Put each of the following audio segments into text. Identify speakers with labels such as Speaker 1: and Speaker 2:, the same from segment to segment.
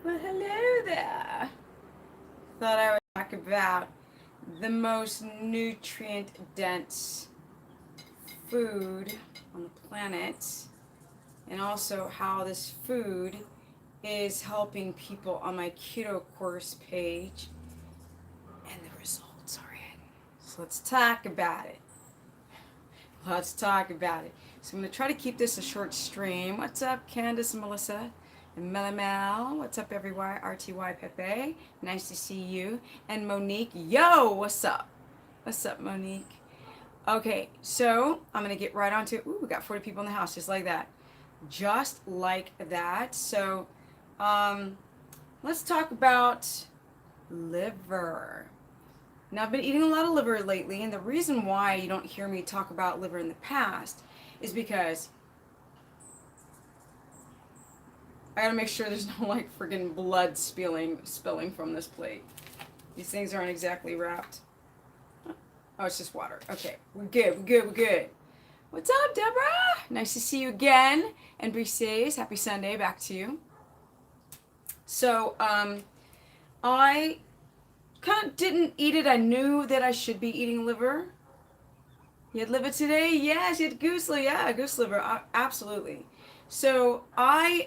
Speaker 1: Well, hello there. Thought I would talk about the most nutrient dense food on the planet and also how this food is helping people on my keto course page and the results are in. So let's talk about it. Let's talk about it. So I'm going to try to keep this a short stream. What's up, Candace and Melissa? And Melamel, what's up, everyone? RTY Pepe, nice to see you. And Monique, yo, what's up? What's up, Monique? Okay, so I'm going to get right on to it. Ooh, we got 40 people in the house, just like that. Just like that. So let's talk about liver. Now, I've been eating a lot of liver lately, and the reason why you don't hear me talk about liver in the past is because I gotta make sure there's no like friggin' blood spilling from this plate. These things aren't exactly wrapped. Oh, it's just water. Okay, we're good. What's up, Deborah? Nice to see you again. And Briseis, happy Sunday, back to you. So, I kind of didn't eat it. I knew that I should be eating liver. You had liver today? Yes, you had goose liver. Yeah, goose liver. Absolutely. So I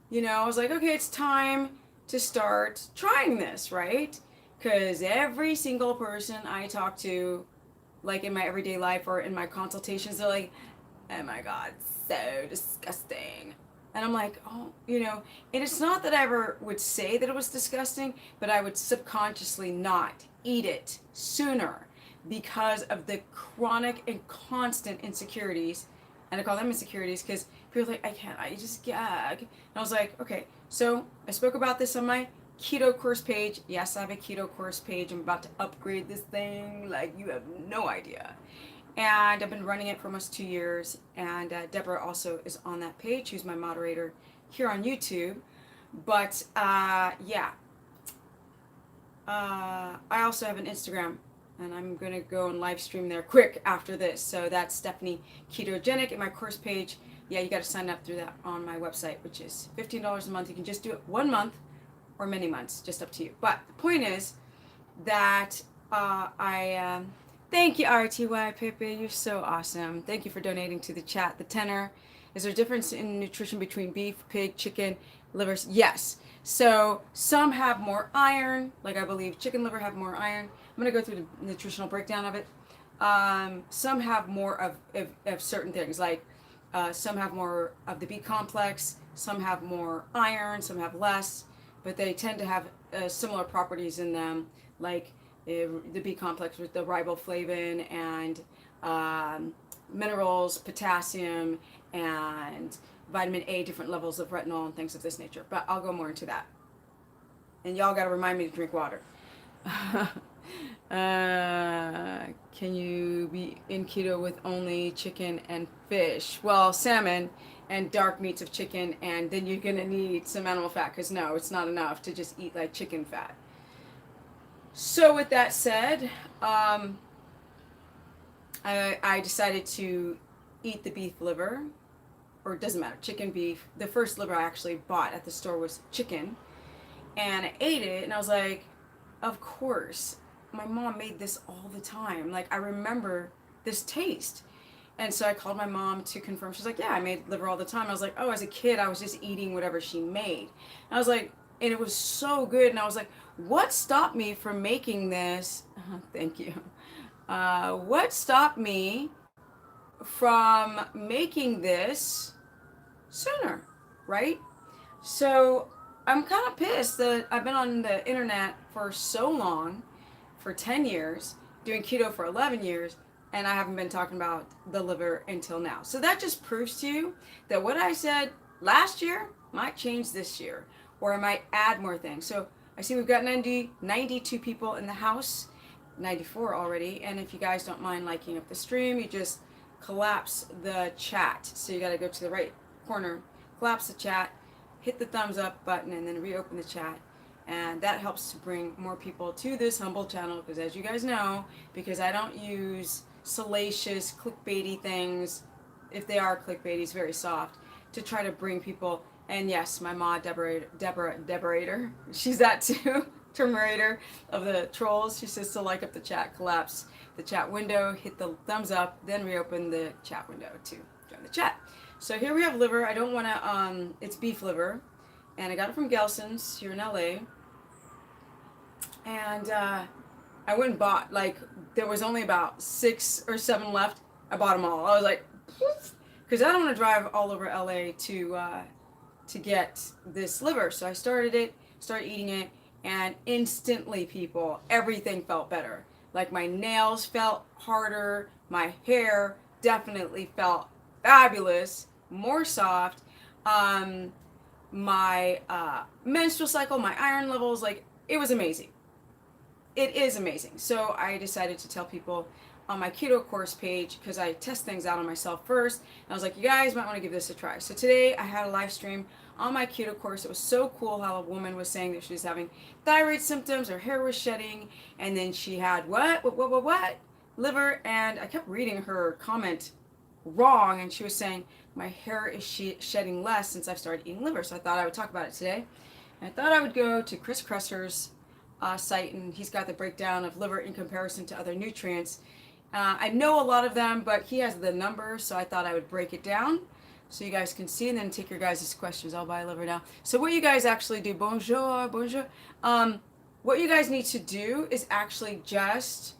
Speaker 1: was like, okay, it's time to start trying this, right? Because every single person I talk to, like in my everyday life or in my consultations, they're like, oh my God, so disgusting. And I'm like, oh, and it's not that I ever would say that it was disgusting, but I would subconsciously not eat it sooner because of the chronic and constant insecurities. And I call them insecurities because people are like, I just gag. And I was like, okay, so I spoke about this on my keto course page. Yes, I have a keto course page. I'm about to upgrade this thing like you have no idea. And I've been running it for almost 2 years. And Deborah also is on that page, who's my moderator here on YouTube. But I also have an Instagram, and I'm going to go and live stream there quick after this. So that's Stephanie Ketogenic at my course page. Yeah, you got to sign up through that on my website, which is $15 a month. You can just do it 1 month or many months, just up to you. But the point is that thank you, RTY Pepe. You're so awesome. Thank you for donating to the chat. The tenor. Is there a difference in nutrition between beef, pig, chicken, livers? Yes. So some have more iron, like I believe chicken liver have more iron. I'm going to go through the nutritional breakdown of it. Some have more of certain things, like some have more of the B complex, some have more iron, some have less, but they tend to have similar properties in them, like the B complex with the riboflavin and minerals, potassium, and vitamin A, different levels of retinol and things of this nature. But I'll go more into that. And y'all got to remind me to drink water. Can you be in keto with only chicken and fish? Well, salmon and dark meats of chicken, and then you're going to need some animal fat, because no, it's not enough to just eat like chicken fat. So with that said, I decided to eat the beef liver, or it doesn't matter, chicken, beef. The first liver I actually bought at the store was chicken, and I ate it, and I was like, of course, my mom made this all the time. Like, I remember this taste. And so I called my mom to confirm. She's like, yeah, I made liver all the time. I was like, oh, as a kid, I was just eating whatever she made. And I was like, and it was so good. And I was like, what stopped me from making this? Thank you. What stopped me from making this sooner, right? So I'm kind of pissed that I've been on the internet for so long, for 10 years, doing keto for 11 years, and I haven't been talking about the liver until now. So that just proves to you that what I said last year might change this year, or I might add more things. So I see we've got 92 people in the house, 94 already, and if you guys don't mind liking up the stream, you just collapse the chat. So you got to go to the right corner, collapse the chat, hit the thumbs up button, and then reopen the chat. And that helps to bring more people to this humble channel, because as you guys know, because I don't use salacious clickbaity things, if they are clickbaity, it's very soft, to try to bring people And yes, my ma, Deborah, she's that too. Terminator of the trolls. She says to like up the chat, collapse the chat window, hit the thumbs up, then reopen the chat window to join the chat. So here we have liver. I don't want to, it's beef liver. And I got it from Gelson's here in LA. And I went and bought, like, there was only about 6 or 7 left. I bought them all. I was like, because I don't want to drive all over LA to get this liver. So I started eating it, and instantly, people, everything felt better. Like my nails felt harder, my hair definitely felt fabulous, more soft. My menstrual cycle, my iron levels, like it was amazing. It is amazing. So I decided to tell people on my keto course page, because I test things out on myself first, and I was like, you guys might want to give this a try. So today I had a live stream on my keto course. It was so cool how a woman was saying that she was having thyroid symptoms, her hair was shedding, and then she had what? Liver. And I kept reading her comment wrong, and she was saying my hair is shedding less since I've started eating liver. So I thought I would talk about it today. And I thought I would go to Chris Kresser's site, and he's got the breakdown of liver in comparison to other nutrients. I know a lot of them, but he has the numbers, so I thought I would break it down so you guys can see and then take your guys' questions. I'll buy liver now. So what you guys actually do, bonjour. What you guys need to do is actually just,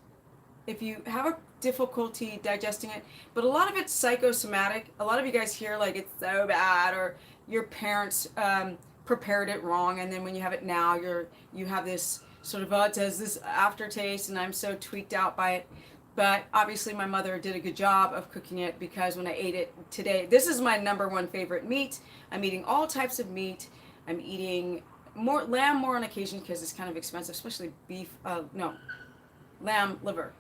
Speaker 1: if you have a difficulty digesting it, but a lot of it's psychosomatic. A lot of you guys hear like it's so bad, or your parents prepared it wrong, and then when you have it now, you have this sort of, it has this aftertaste, and I'm so tweaked out by it. But obviously my mother did a good job of cooking it, because when I ate it today, this is my #1 favorite meat. I'm eating all types of meat. I'm eating lamb more on occasion because it's kind of expensive, especially beef, lamb liver.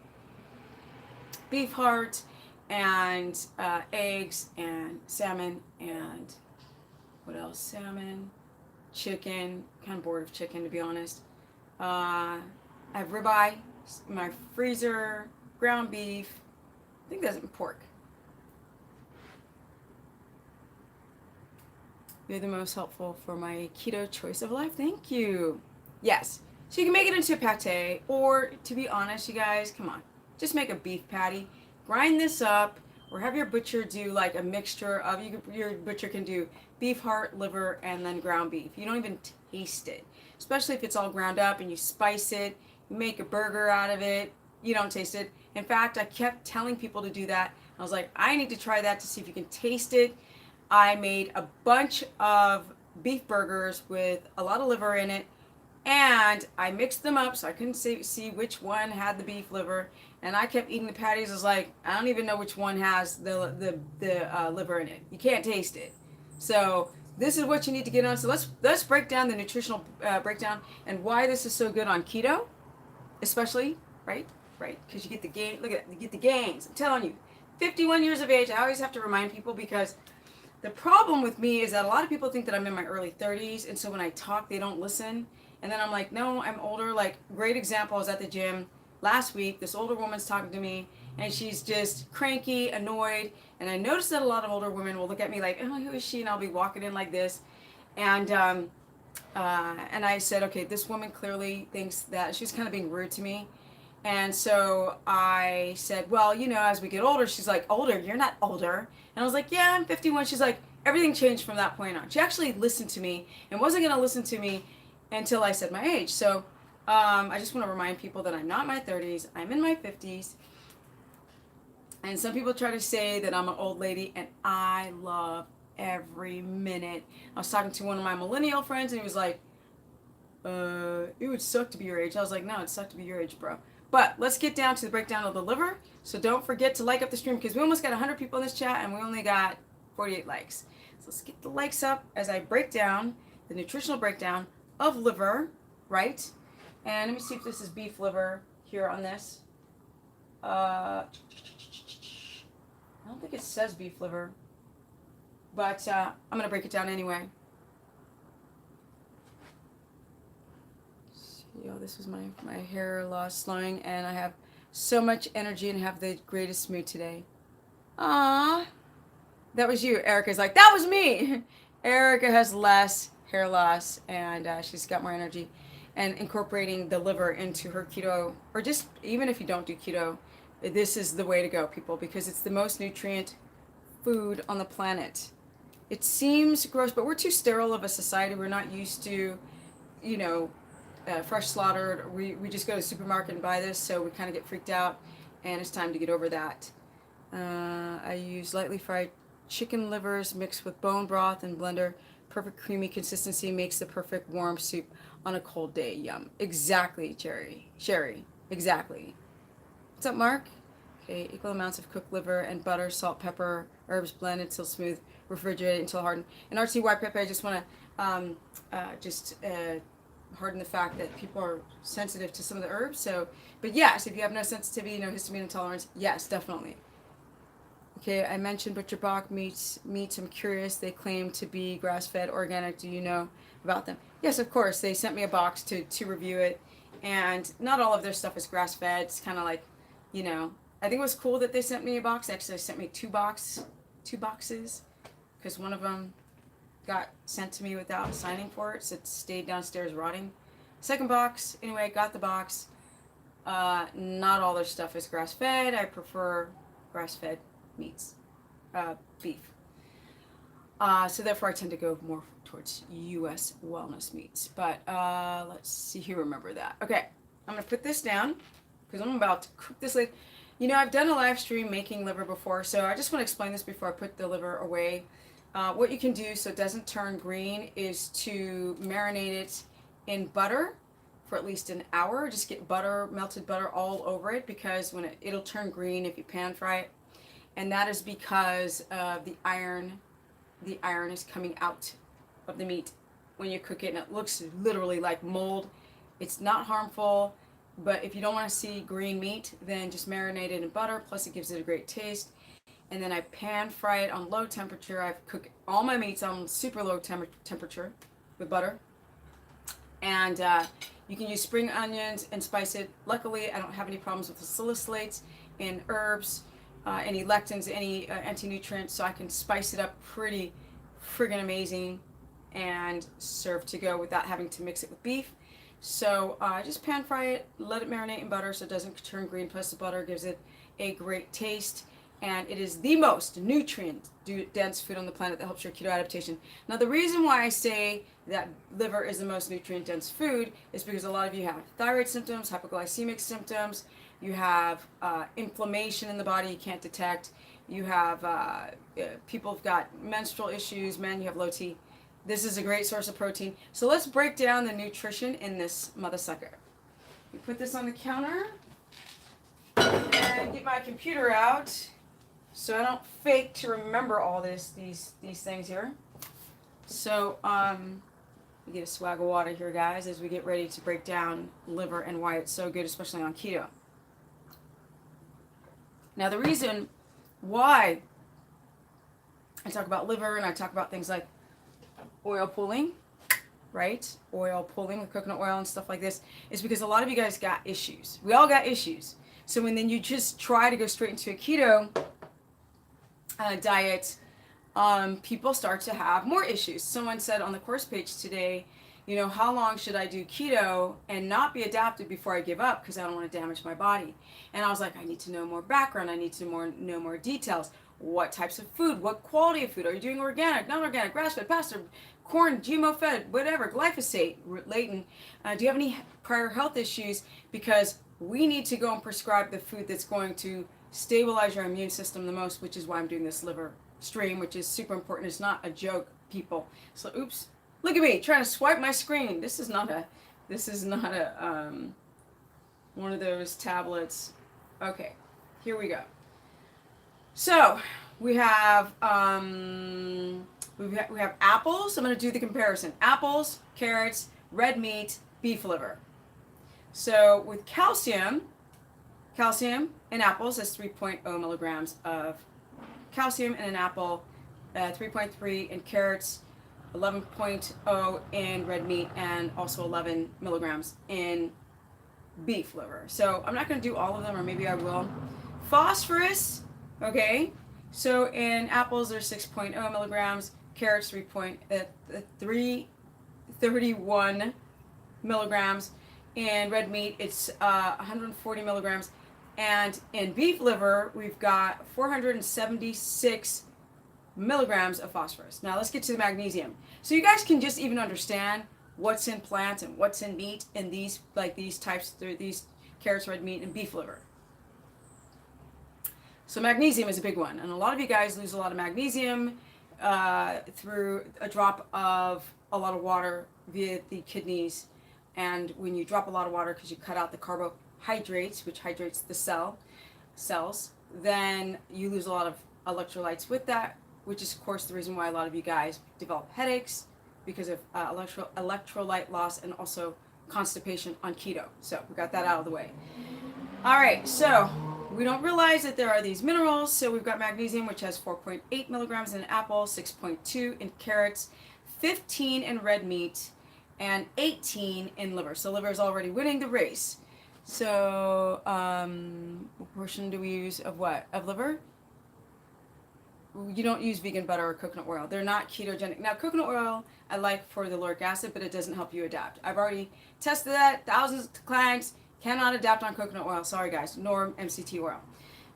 Speaker 1: Beef heart and eggs and salmon and what else? Salmon, chicken. Kind of bored of chicken, to be honest. I have ribeye in my freezer. Ground beef. I think that's pork. You're the most helpful for my keto choice of life. Thank you. Yes. So you can make it into a pate, or to be honest, you guys, come on. Just make a beef patty. Grind this up, or have your butcher do like a mixture of, your butcher can do beef heart, liver, and then ground beef. You don't even taste it. Especially if it's all ground up and you spice it. You make a burger out of it. You don't taste it. In fact, I kept telling people to do that. I was like, I need to try that to see if you can taste it. I made a bunch of beef burgers with a lot of liver in it, and I mixed them up so I couldn't see which one had the beef liver. And I kept eating the patties. I was like, I don't even know which one has the liver in it. You can't taste it. So this is what you need to get on. So let's break down the nutritional breakdown and why this is so good on keto, especially, right? Right, because you get the gain. Look at it, you get the gains. I'm telling you, 51 years of age. I always have to remind people, because the problem with me is that a lot of people think that I'm in my early 30s, and so when I talk, they don't listen. And then I'm like, no, I'm older. Like, great example, I was at the gym last week. This older woman's talking to me, and she's just cranky, annoyed. And I noticed that a lot of older women will look at me like, oh, who is she? And I'll be walking in like this, and I said, okay, this woman clearly thinks that she's kind of being rude to me. And so I said, well, as we get older, she's like, older? You're not older. And I was like, yeah, I'm 51. She's like, everything changed from that point on. She actually listened to me and wasn't going to listen to me until I said my age. So I just want to remind people that I'm not in my 30s. I'm in my 50s. And some people try to say that I'm an old lady, and I love every minute. I was talking to one of my millennial friends, and he was like, it would suck to be your age. I was like, no, it sucked to be your age, bro. But let's get down to the breakdown of the liver. So don't forget to like up the stream, because we almost got 100 people in this chat and we only got 48 likes. So let's get the likes up as I break down the nutritional breakdown of liver, right? And let me see if this is beef liver here on this. I don't think it says beef liver, but I'm going to break it down anyway. This is my hair loss slowing, and I have so much energy and have the greatest mood today. Ah, that was you. Erica's like, that was me. Erica has less hair loss, and she's got more energy. And incorporating the liver into her keto, or just even if you don't do keto, this is the way to go, people, because it's the most nutrient food on the planet. It seems gross, but we're too sterile of a society. We're not used to, you know, fresh slaughtered. We just go to the supermarket and buy this, so we kind of get freaked out, and it's time to get over that. I use lightly fried chicken livers mixed with bone broth and blender. Perfect creamy consistency makes the perfect warm soup on a cold day. Yum. Exactly, Sherry. Exactly. What's up, Mark? Okay, equal amounts of cooked liver and butter, salt, pepper, herbs blended till smooth, refrigerate until hardened. And RT Pepe, I just want to harden the fact that people are sensitive to some of the herbs. So, but yes, if you have no sensitivity, no histamine intolerance, yes, definitely. Okay, I mentioned Butcher Box meats. I'm curious. They claim to be grass-fed, organic. Do you know about them? Yes, of course. They sent me a box to review it, and not all of their stuff is grass-fed. It's kind of like, you know, I think it was cool that they sent me a box. Actually, they sent me two boxes, because one of them got sent to me without signing for it, so it stayed downstairs rotting. Second box, anyway, got the box. Not all their stuff is grass-fed. I prefer grass-fed meats, beef. So therefore I tend to go more towards U.S. wellness meats. But let's see here, remember that. Okay, I'm going to put this down because I'm about to cook this later. You know, I've done a live stream making liver before, so I just want to explain this before I put the liver away. What you can do so it doesn't turn green is to marinate it in butter for at least an hour. Just get butter, melted butter all over it, because when it'll turn green if you pan fry it. And that is because of the iron. The iron is coming out of the meat when you cook it, and it looks literally like mold. It's not harmful, but if you don't want to see green meat, then just marinate it in butter, plus it gives it a great taste. And then I pan fry it on low temperature. I've cooked all my meats on super low temperature with butter. And you can use spring onions and spice it. Luckily, I don't have any problems with the salicylates and herbs, any lectins, any anti-nutrients, so I can spice it up pretty friggin' amazing and serve to go without having to mix it with beef. So just pan fry it, let it marinate in butter so it doesn't turn green, plus the butter gives it a great taste. And it is the most nutrient-dense food on the planet that helps your keto adaptation. Now, the reason why I say that liver is the most nutrient-dense food is because a lot of you have thyroid symptoms, hypoglycemic symptoms, you have inflammation in the body you can't detect, you have people have got menstrual issues, men, you have low T. This is a great source of protein. So let's break down the nutrition in this mother sucker. You put this on the counter and get my computer out, so I don't fake to remember all these things here. So we get a swag of water here, guys, as we get ready to break down liver and why it's so good, especially on keto. Now, the reason why I talk about liver and I talk about things like oil pulling, right? Oil pulling with coconut oil and stuff like this is because a lot of you guys got issues. We all got issues. So when then you just try to go straight into a keto diet, people start to have more issues. Someone said on the course page today, you know, how long should I do keto and not be adapted before I give up because I don't want to damage my body? And I was like, I need to know more background. I need to know more details. What types of food? What quality of food? Are you doing organic, non-organic, grass-fed, pasture, corn, GMO-fed, whatever, glyphosate, latent? Do you have any prior health issues? Because we need to go and prescribe the food that's going to stabilize your immune system the most, which is why I'm doing this liver stream, which is super important. It's not a joke, people. So, oops, look at me trying to swipe my screen. This is not a one of those tablets. Okay, here we go. So we have apples. I'm going to do the comparison: apples, carrots, red meat, beef liver. So with calcium in apples is 3.0 milligrams of calcium in an apple, 3.3 in carrots, 11.0 in red meat, and also 11 milligrams in beef liver. So I'm not going to do all of them, or maybe I will. Phosphorus, okay, so in apples there's 6.0 milligrams, carrots 331 milligrams. In red meat, it's 140 milligrams. And in beef liver, we've got 476 milligrams of phosphorus. Now let's get to the magnesium. So you guys can just even understand what's in plants and what's in meat in these, like these types, these carrots, red meat, and beef liver. So magnesium is a big one. And a lot of you guys lose a lot of magnesium through a drop of a lot of water via the kidneys. And when you drop a lot of water because you cut out the carbohydrates, which hydrates the cells, then you lose a lot of electrolytes with that, which is, of course, the reason why a lot of you guys develop headaches because of electrolyte loss and also constipation on keto. So we got that out of the way. All right, so we don't realize that there are these minerals. So we've got magnesium, which has 4.8 milligrams in an apple, 6.2 in carrots, 15 in red meat, and 18 in liver. So liver is already winning the race. So what portion do we use of what? Of liver? You don't use vegan butter or coconut oil. They're not ketogenic. Now, coconut oil I like for the lauric acid, but it doesn't help you adapt. I've already tested that. Thousands of clients cannot adapt on coconut oil. Sorry, guys. Nor MCT oil.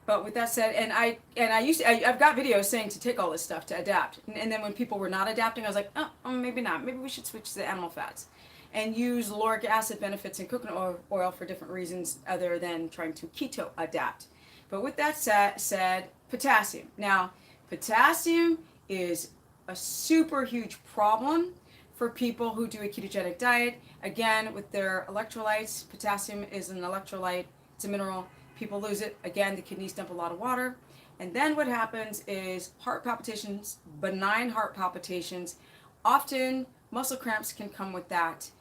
Speaker 1: But with that said, I've got videos saying to take all this stuff to adapt. And then when people were not adapting, I was like, oh, maybe not. Maybe we should switch to the animal fats and use lauric acid benefits in coconut oil for different reasons other than trying to keto adapt. But with that said, potassium. Now, potassium is a super huge problem for people who do a ketogenic diet. Again, with their electrolytes, potassium is an electrolyte, it's a mineral. People lose it. Again, the kidneys dump a lot of water. And then what happens is heart palpitations, benign heart palpitations, often muscle cramps can come with that,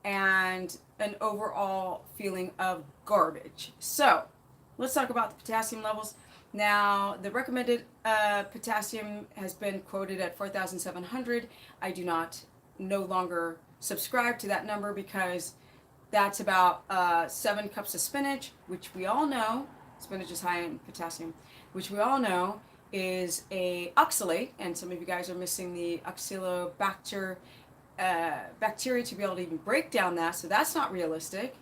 Speaker 1: and an overall feeling of garbage. So let's talk about the potassium levels. Now, the recommended potassium has been quoted at 4,700. I do not no longer subscribe to that number because that's about 7 cups of spinach, which we all know, spinach is high in potassium, which we all know is a oxalate, and some of you guys are missing the oxalobacter bacteria to be able to even break down that, so that's not realistic.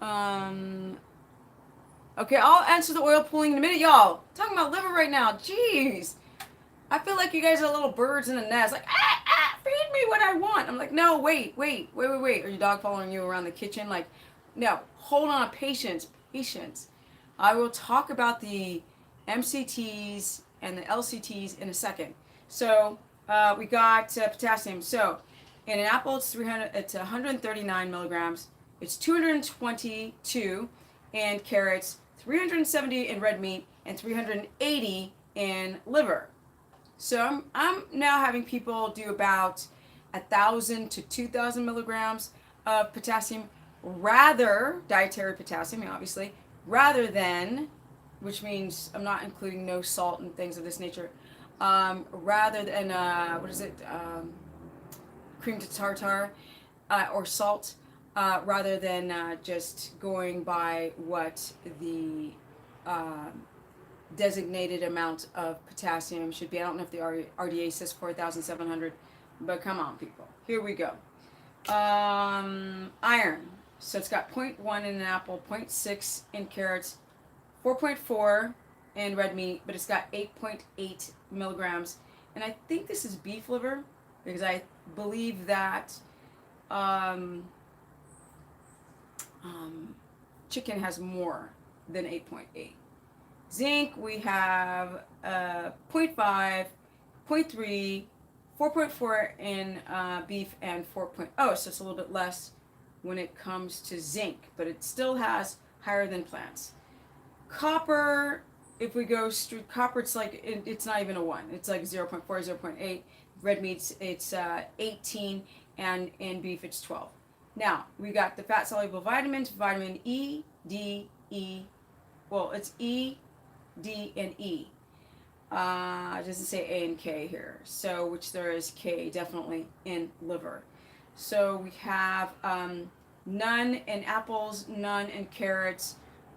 Speaker 1: Okay, I'll answer the oil pulling in a minute, y'all. I'm talking about liver right now. Jeez. I feel like you guys are little birds in a nest. Like, feed me what I want. I'm like, no, wait. Are your dog following you around the kitchen? Like, no, hold on, patience. I will talk about the MCTs and the LCTs in a second. So, we got potassium. So, in an apple, it's 139 milligrams. It's 222 in carrots, 370 in red meat, and 380 in liver. So I'm now having people do about 1,000 to 2,000 milligrams of potassium, dietary potassium, obviously, rather than, which means I'm not including no salt and things of this nature, rather than, cream to tartar or salt, rather than just going by what the designated amount of potassium should be. I don't know if the RDA says 4,700, but come on, people. Here we go. Iron. So it's got 0.1 in an apple, 0.6 in carrots, 4.4 in red meat, but it's got 8.8 milligrams. And I think this is beef liver because I believe that chicken has more than 8.8. Zinc, we have 0.5, 0.3, 4.4 in beef, and 4.0, so it's a little bit less when it comes to zinc, but it still has higher than plants. Copper, if we go straight, copper, it's like, it's not even a 1. It's like 0.4, 0.8. Red meats, it's 18, and in beef, it's 12. Now, we got the fat-soluble vitamins, vitamin E, D, E. Well, it's E, D, and E. It doesn't say A and K here. So, which there is K definitely in liver. So, we have none in apples, none in carrots,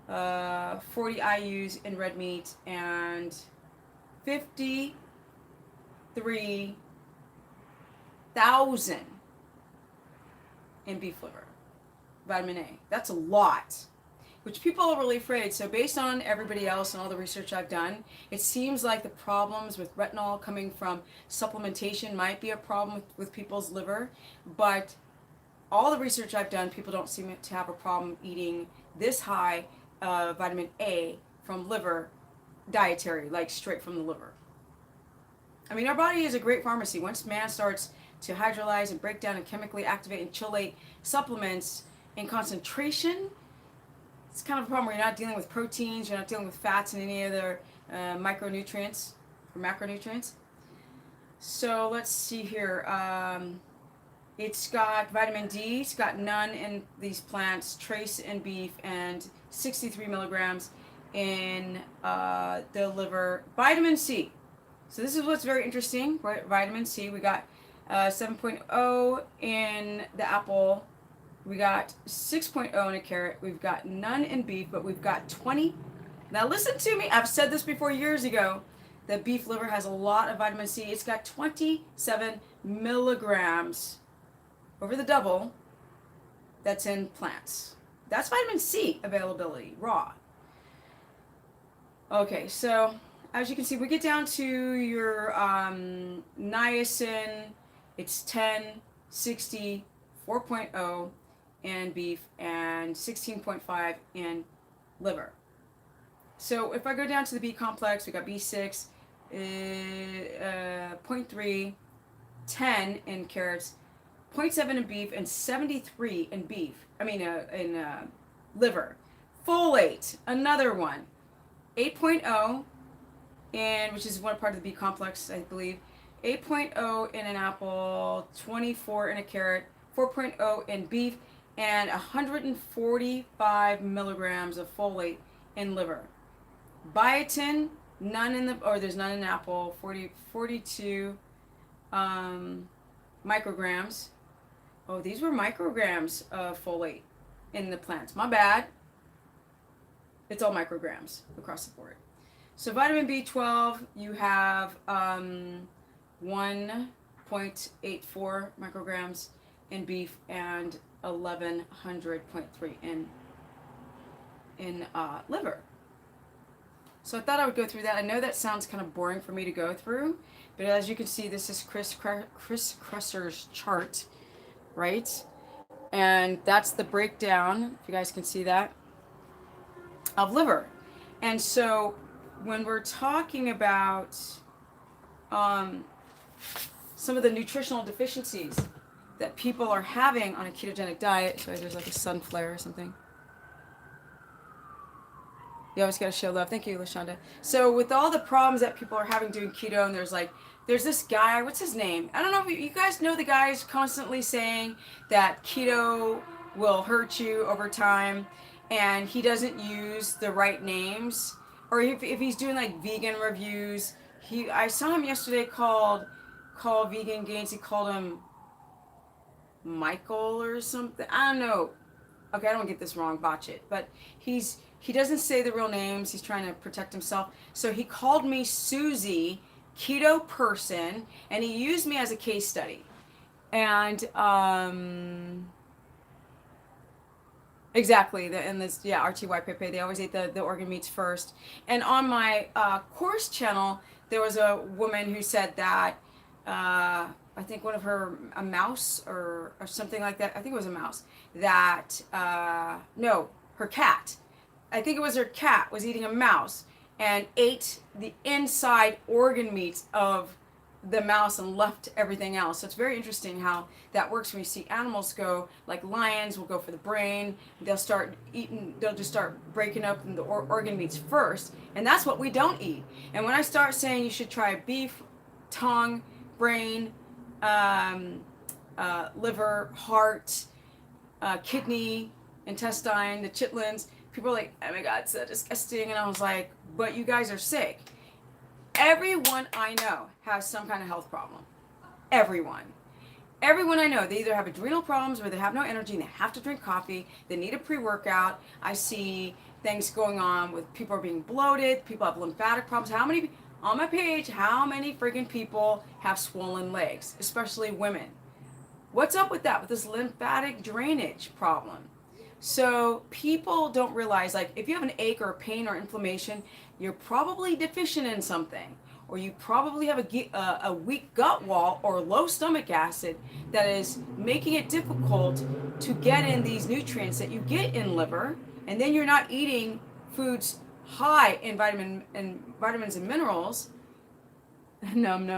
Speaker 1: 40 IUs in red meat, and 53 1,000 in beef liver, vitamin A. That's a lot, which people are really afraid. So based on everybody else and all the research I've done, it seems like the problems with retinol coming from supplementation might be a problem with people's liver, but all the research I've done, people don't seem to have a problem eating this high vitamin A from liver, dietary, like straight from the liver. I mean, our body is a great pharmacy. Once man starts to hydrolyze and break down and chemically activate and chelate supplements in concentration, it's kind of a problem where you're not dealing with proteins, you're not dealing with fats and any other micronutrients or macronutrients. So let's see here. It's got vitamin D. It's got none in these plants, trace in beef, and 63 milligrams in the liver. Vitamin C. So this is what's very interesting, right? Vitamin C. We got 7.0 in the apple. We got 6.0 in a carrot. We've got none in beef, but we've got 20. Now listen to me. I've said this before years ago. The beef liver has a lot of vitamin C. It's got 27 milligrams, over the double, that's in plants. That's vitamin C availability, raw. Okay, so as you can see, we get down to your niacin. It's 10, 60, 4.0 in beef, and 16.5 in liver. So if I go down to the B complex, we got B6, 0.3, 10 in carrots, 0.7 in beef, and 73 in liver. Folate, another one, 8.0, and which is one part of the B complex, I believe. 8.0 in an apple, 24 in a carrot, 4.0 in beef, and 145 milligrams of folate in liver. Biotin, none in there's none in apple, 42 micrograms. Oh, these were micrograms of folate in the plants. My bad. It's all micrograms across the board. So vitamin B12, you have 1.84 micrograms in beef and 1100.3 in liver. So I thought I would go through that. I know that sounds kind of boring for me to go through, but as you can see, this is Chris Kresser's chart, right? And that's the breakdown, if you guys can see that, of liver. And so when we're talking about some of the nutritional deficiencies that people are having on a ketogenic diet, so there's like a sun flare or something. You always gotta show love. Thank you, LaShonda. So with all the problems that people are having doing keto, and there's this guy, what's his name? I don't know if you guys know the guy who's constantly saying that keto will hurt you over time, and he doesn't use the right names. Or if he's doing like vegan reviews, I saw him yesterday call Vegan Gains, he called him Michael or something. I don't know. Okay, I don't get this wrong, botch it. But he doesn't say the real names. He's trying to protect himself. So he called me Susie, keto person, and he used me as a case study. And exactly, RTY Pepe, they always ate the organ meats first. And on my course channel, there was a woman who said that I think one of a mouse or something like that. I think it was a mouse that no, her cat. I think it was her cat was eating a mouse and ate the inside organ meats of the mouse and left everything else. So it's very interesting how that works when you see animals go, like lions will go for the brain. They'll just start breaking up the organ meats first. And that's what we don't eat. And when I start saying you should try beef, tongue, brain, liver, heart, kidney, intestine, the chitlins, people are like, oh my God, it's so disgusting. And I was like, but you guys are sick. Everyone I know has some kind of health problem. Everyone I know, they either have adrenal problems or they have no energy and they have to drink coffee. They need a pre-workout. I see things going on with people are being bloated. People have lymphatic problems. On my page, how many freaking people have swollen legs, especially women? What's up with that, with this lymphatic drainage problem? So people don't realize, like, if you have an ache or a pain or inflammation, you're probably deficient in something, or you probably have a weak gut wall or low stomach acid that is making it difficult to get in these nutrients that you get in liver, and then you're not eating foods high in vitamins and minerals, vitamin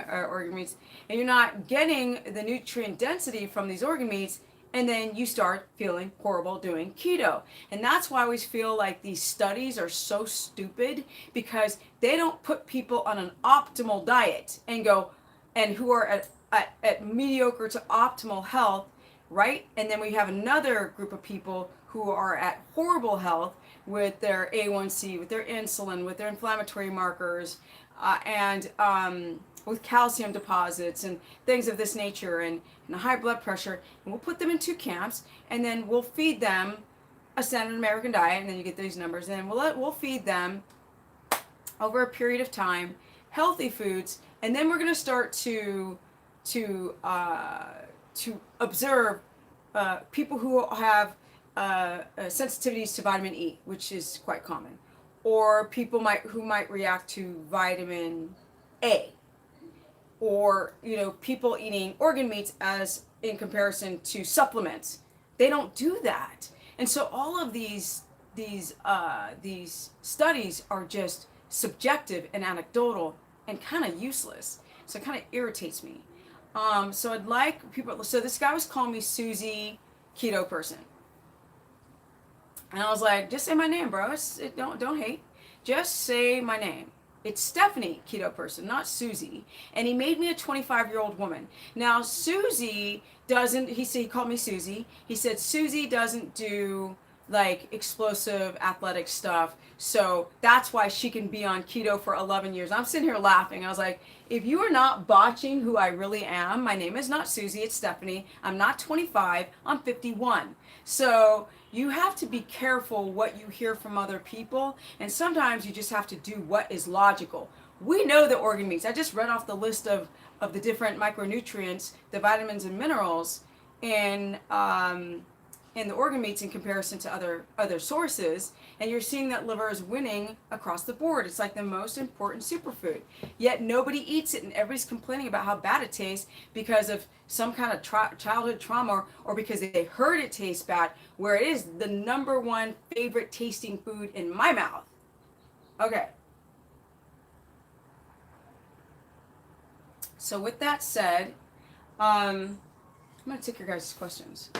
Speaker 1: organ meats, and you're not getting the nutrient density from these organ meats, and then you start feeling horrible doing keto. And that's why I always feel like these studies are so stupid, because they don't put people on an optimal diet and go, and who are at mediocre to optimal health, right? And then we have another group of people who are at horrible health with their A1C, with their insulin, with their inflammatory markers, and with calcium deposits and things of this nature, and high blood pressure. And we'll put them in two camps, and then we'll feed them a standard American diet, and then you get these numbers, and we'll feed them over a period of time healthy foods, and then we're going to start to observe people who have sensitivities to vitamin E, which is quite common, or people who might react to vitamin A, or people eating organ meats as in comparison to supplements. They don't do that, and so all of these studies are just subjective and anecdotal and kind of useless. So it kind of irritates me. So I'd like people. So this guy was calling me Susie, keto person. And I was like, just say my name, bro. Don't hate. Just say my name. It's Stephanie, keto person, not Susie. And he made me a 25-year-old woman. Now, Susie doesn't, he called me Susie. He said Susie doesn't do like explosive athletic stuff. So that's why she can be on keto for 11 years. I'm sitting here laughing. I was like, if you are not botching who I really am, my name is not Susie, it's Stephanie. I'm not 25, I'm 51. So you have to be careful what you hear from other people, and sometimes you just have to do what is logical. We know the organ meats. I just read off the list of the different micronutrients, the vitamins and minerals in the organ meats in comparison to other sources, and you're seeing that liver is winning across the board. It's like the most important superfood. Yet nobody eats it, and everybody's complaining about how bad it tastes because of some kind of childhood trauma, or because they heard it tastes bad, where it is the number one favorite tasting food in my mouth. Okay. So with that said, I'm going to take your guys' questions.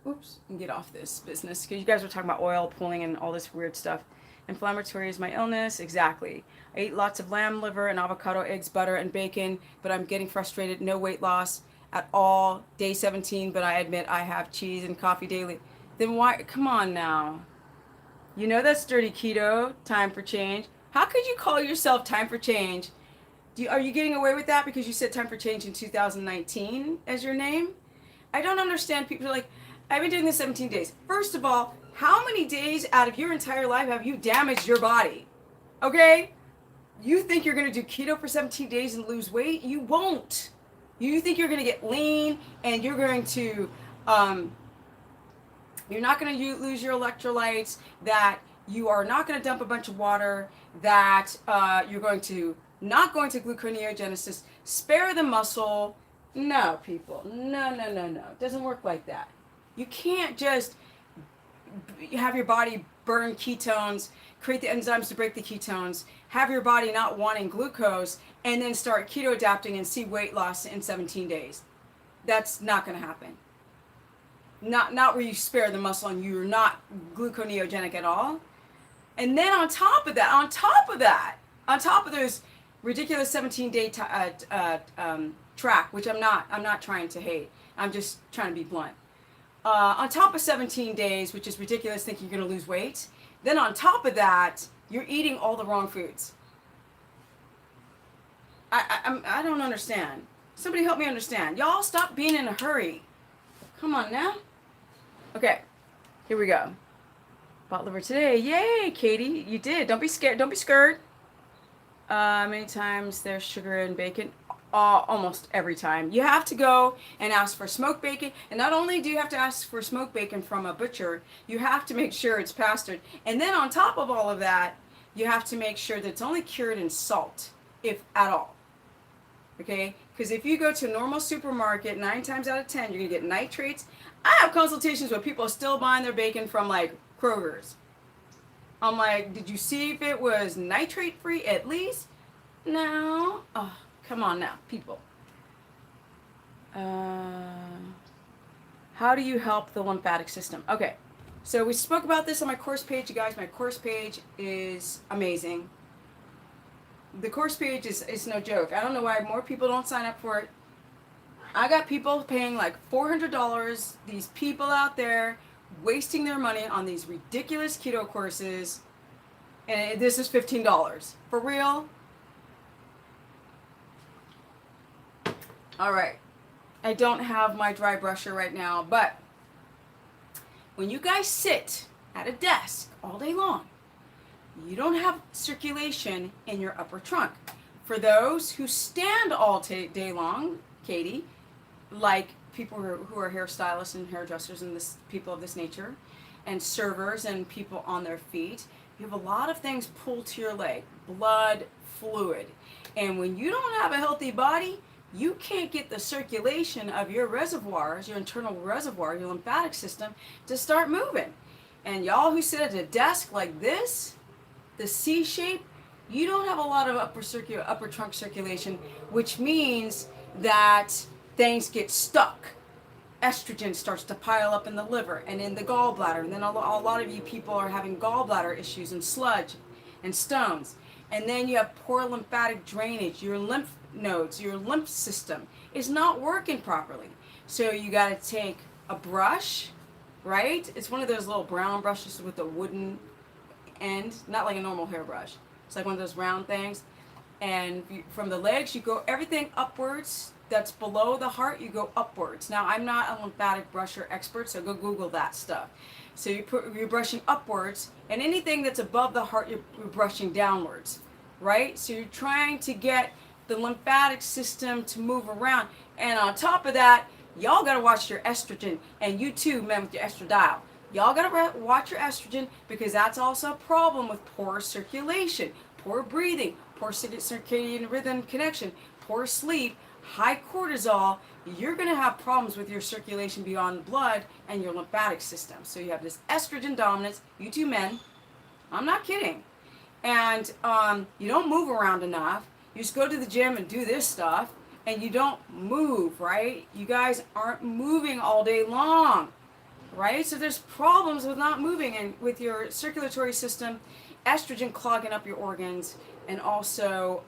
Speaker 1: Oops, and get off this business, because you guys are talking about oil pulling and all this weird stuff. Inflammatory is my illness. Exactly. I eat lots of lamb liver and avocado, eggs, butter, and bacon, but I'm getting frustrated. No weight loss at all. Day 17, but I admit I have cheese and coffee daily. Then why? Come on now. You know that's dirty keto. Time for change. How could you call yourself time for change? Are you getting away with that because you said time for change in 2019 as your name? I don't understand. People are like, I've been doing this 17 days. First of all, how many days out of your entire life have you damaged your body? Okay? You think you're going to do keto for 17 days and lose weight? You won't. You think you're going to get lean and you're going to, you're not going to lose your electrolytes, that you are not going to dump a bunch of water, that you're not going to gluconeogenesis, spare the muscle. No, people. No. It doesn't work like that. You can't just have your body burn ketones, create the enzymes to break the ketones, have your body not wanting glucose, and then start keto adapting and see weight loss in 17 days. That's not going to happen. Not where you spare the muscle and you're not gluconeogenic at all. And then on top of those ridiculous 17-day track, which I'm not trying to hate. I'm just trying to be blunt. On top of 17 days, which is ridiculous, thinking you're going to lose weight, then on top of that, you're eating all the wrong foods. I don't understand. Somebody help me understand. Y'all stop being in a hurry. Come on now. Okay, here we go. Bought liver today. Yay, Katie, you did. Don't be scared. Don't be scared. Many times there's sugar in bacon. almost every time. You have to go and ask for smoked bacon, and not only do you have to ask for smoked bacon from a butcher, you have to make sure it's pastured. And then on top of all of that, you have to make sure that it's only cured in salt, if at all. Okay? Because if you go to a normal supermarket, 9 times out of 10, you're going to get nitrates. I have consultations where people are still buying their bacon from like Kroger's. I'm like, did you see if it was nitrate free at least? No. Oh, come on now, people. How do you help the lymphatic system? Okay, so we spoke about this on my course page, you guys. My course page is amazing. The course page is no joke. I don't know why more people don't sign up for it. I got people paying like $400. These people out there wasting their money on these ridiculous keto courses, and this is $15. For real? All right. I don't have my dry brusher right now, but when you guys sit at a desk all day long, you don't have circulation in your upper trunk. For those who stand all day long, Katie, like people who are hairstylists and hairdressers and people of this nature, and servers and people on their feet, you have a lot of things pulled to your leg, blood, fluid. And when you don't have a healthy body, you can't get the circulation of your reservoirs, your internal reservoir, your lymphatic system, to start moving. And y'all who sit at a desk like this, the C shape, you don't have a lot of upper trunk circulation, which means that things get stuck. Estrogen starts to pile up in the liver and in the gallbladder, and then a lot of you people are having gallbladder issues and sludge and stones. And then you have poor lymphatic drainage. Your lymph nodes, your lymph system is not working properly. So you got to take a brush, right? It's one of those little brown brushes with a wooden end, not like a normal hairbrush. It's like one of those round things. And from the legs, you go everything upwards. That's below the heart, you go upwards. Now, I'm not a lymphatic brusher expert, so go Google that stuff. So you're brushing upwards, and anything that's above the heart, you're brushing downwards, right? So you're trying to get the lymphatic system to move around. And on top of that, y'all got to watch your estrogen. And you too, men, with your estradiol. Y'all got to watch your estrogen, because that's also a problem with poor circulation, poor breathing, poor circadian rhythm connection, poor sleep, high cortisol. You're going to have problems with your circulation beyond blood and your lymphatic system. So you have this estrogen dominance, you two men, I'm not kidding. And you don't move around enough. You just go to the gym and do this stuff, and you don't move, right? You guys aren't moving all day long, right? So there's problems with not moving and with your circulatory system, estrogen clogging up your organs, and also,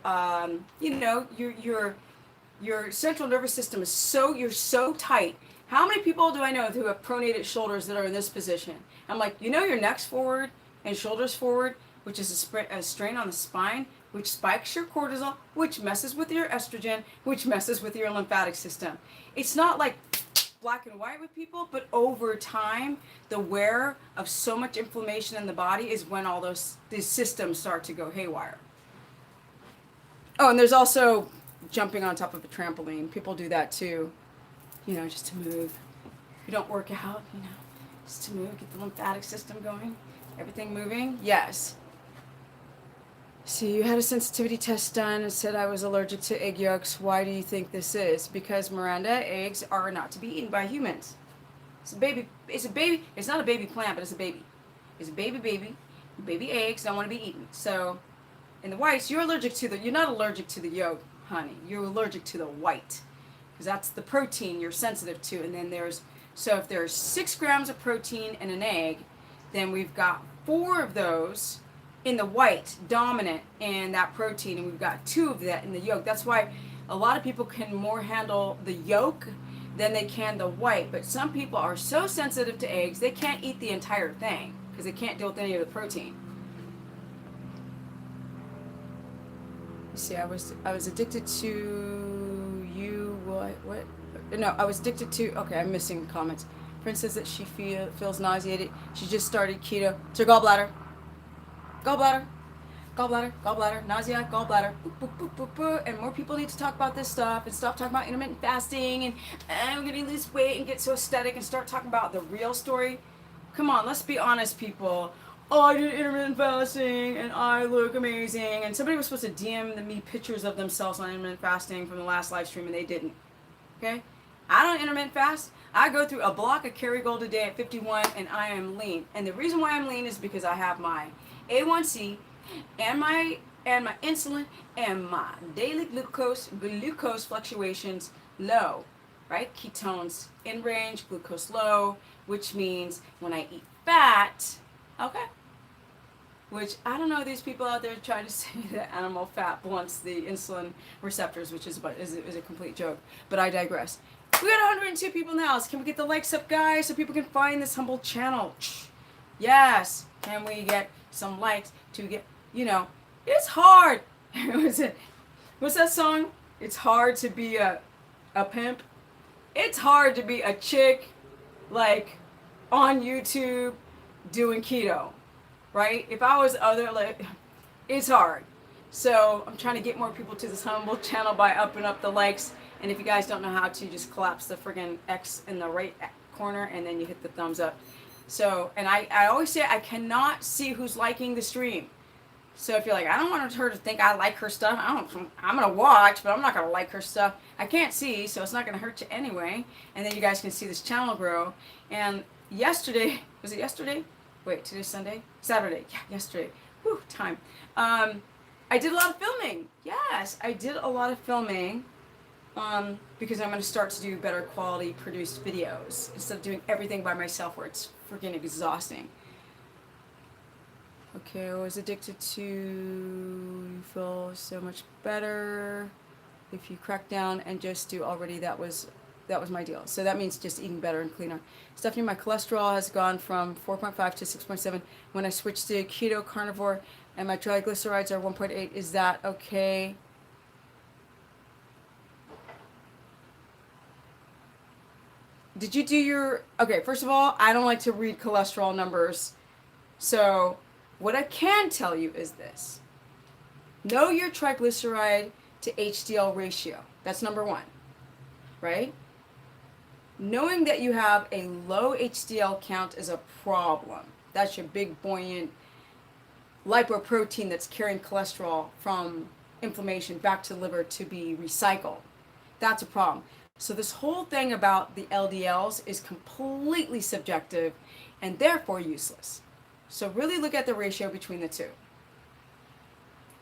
Speaker 1: your central nervous system is you're so tight. How many people do I know who have pronated shoulders that are in this position? I'm like, your neck's forward and shoulders forward, which is a strain on the spine, which spikes your cortisol, which messes with your estrogen, which messes with your lymphatic system. It's not like black and white with people, but over time, the wear of so much inflammation in the body is when all these systems start to go haywire. Oh, and there's also jumping on top of a trampoline. People do that too, just to move. You don't work out, just to move, get the lymphatic system going, everything moving. Yes. So you had a sensitivity test done and said I was allergic to egg yolks. Why do you think this is? Because, Miranda, eggs are not to be eaten by humans. It's a baby. It's not a baby plant, but it's a baby. It's a baby. Baby eggs don't want to be eaten. So in the whites, you're not allergic to the yolk, honey. You're allergic to the white, because that's the protein you're sensitive to. And then if there's 6 grams of protein in an egg, then we've got 4 of those in the white, dominant in that protein, and we've got 2 of that in the yolk. That's why a lot of people can more handle the yolk than they can the white. But some people are so sensitive to eggs, they can't eat the entire thing because they can't deal with any of the protein. See, I was addicted to you. What? No, I was addicted to. Okay, I'm missing comments. Friend says that she feels nauseated. She just started keto. It's her gallbladder. gallbladder, nausea, gallbladder, boop, boop, boop, boop, boop. And more people need to talk about this stuff and stop talking about intermittent fasting and I'm going to lose weight and get so aesthetic and start talking about the real story. Come on, let's be honest, people. Oh, I did intermittent fasting and I look amazing. And somebody was supposed to DM me pictures of themselves on intermittent fasting from the last live stream and they didn't. Okay? I don't intermittent fast. I go through a block of Kerrygold a day at 51 and I am lean. And the reason why I'm lean is because I have my A1C and my insulin and my daily glucose fluctuations low, right? Ketones in range, glucose low, which means when I eat fat, okay, which I don't know, these people out there trying to say that animal fat blunts the insulin receptors, which is a complete joke, but I digress. We got 102 people now. So can we get the likes up, guys, so people can find this humble channel? Yes. Can we get some likes to get, it's hard. What's that song? It's hard to be a pimp. It's hard to be a chick, like, on YouTube doing keto, right? If I was it's hard. So I'm trying to get more people to this humble channel by upping up the likes. And if you guys don't know how to, just collapse the friggin' X in the right corner and then you hit the thumbs up. So, and I always say I cannot see who's liking the stream. So if you're like, I don't want her to think I like her stuff, I'm going to watch, but I'm not going to like her stuff. I can't see, so it's not going to hurt you anyway. And then you guys can see this channel grow. And yesterday, was it yesterday? Wait, today's Sunday? Saturday. Yeah, yesterday. Whew, time. I did a lot of filming. Yes, I did a lot of filming. Because I'm going to start to do better quality produced videos instead of doing everything by myself where it's freaking exhausting. Okay, I was addicted to, you feel so much better if you crack down and just do already, that was my deal. So that means just eating better and cleaner. Stephanie, my cholesterol has gone from 4.5 to 6.7 when I switched to keto carnivore and my triglycerides are 1.8. Is that okay? Did you do your, okay, first of all, I don't like to read cholesterol numbers. So what I can tell you is this. Know your triglyceride to HDL ratio. That's number one, right? Knowing that you have a low HDL count is a problem. That's your big buoyant lipoprotein that's carrying cholesterol from inflammation back to the liver to be recycled. That's a problem. So this whole thing about the LDLs is completely subjective and therefore useless. So really look at the ratio between the two.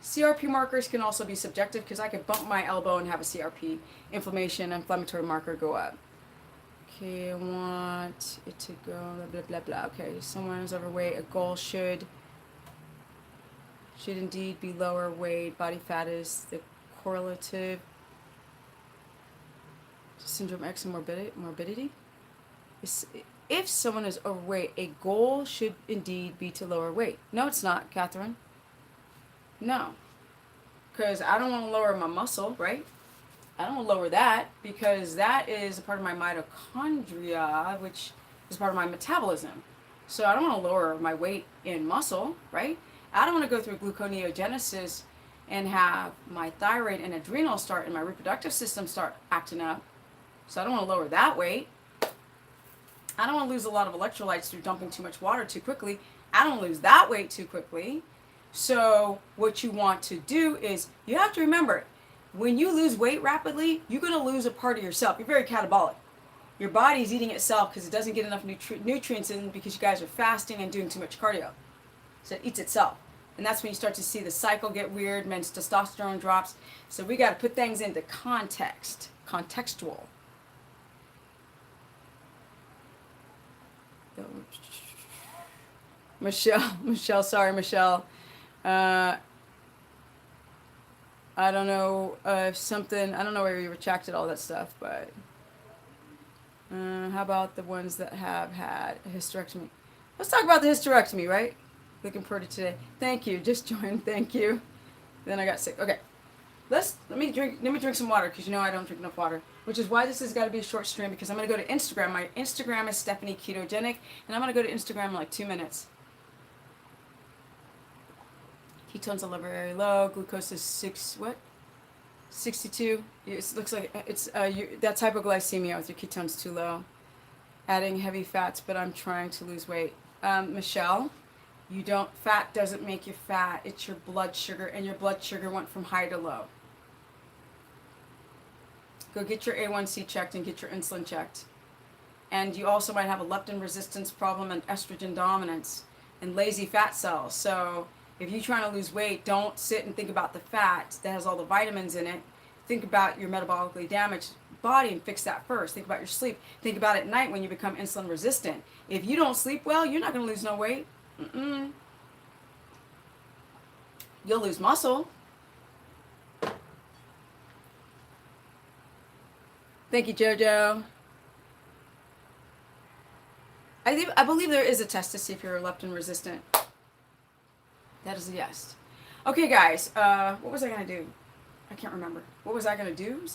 Speaker 1: CRP markers can also be subjective because I could bump my elbow and have a CRP inflammatory marker go up. Okay, I want it to go blah, blah, blah. Okay, someone is overweight. A goal should indeed be lower weight. Body fat is the correlative. Syndrome X and morbidity. If someone is overweight, a goal should indeed be to lower weight. No, it's not, Catherine. No. Because I don't want to lower my muscle, right? I don't want to lower that because that is a part of my mitochondria, which is part of my metabolism. So I don't want to lower my weight in muscle, right? I don't want to go through gluconeogenesis and have my thyroid and adrenal start and my reproductive system start acting up. So I don't want to lower that weight. I don't want to lose a lot of electrolytes through dumping too much water too quickly. I don't want to lose that weight too quickly. So what you want to do is, you have to remember, when you lose weight rapidly, you're going to lose a part of yourself. You're very catabolic. Your body's eating itself because it doesn't get enough nutrients in because you guys are fasting and doing too much cardio. So it eats itself. And that's when you start to see the cycle get weird, men's testosterone drops. So we got to put things into context, contextual. Michelle, sorry, Michelle. I don't know I don't know where you retracted all that stuff, but how about the ones that have had a hysterectomy? Let's talk about the hysterectomy, right? Looking pretty today. Thank you. Just joined. Thank you. Then I got sick. Okay. Let me drink some water because I don't drink enough water, which is why this has got to be a short stream because I'm going to go to Instagram. My Instagram is Stephanie Ketogenic, and I'm going to go to Instagram in like 2 minutes. Ketones are very low. Glucose is 62. It looks like it's that's hypoglycemia with your ketones too low. Adding heavy fats, but I'm trying to lose weight. Michelle, fat doesn't make you fat. It's your blood sugar, and your blood sugar went from high to low. Go get your A1C checked and get your insulin checked. And you also might have a leptin resistance problem and estrogen dominance and lazy fat cells. So if you're trying to lose weight, don't sit and think about the fat that has all the vitamins in it. Think about your metabolically damaged body and fix that first. Think about your sleep. Think about it at night when you become insulin resistant. If you don't sleep well, you're not going to lose no weight. You'll lose muscle. Thank you, Jojo. I believe there is a test to see if you're leptin resistant. That is a yes. Okay, guys. What was I going to do? I can't remember. What was I going to do?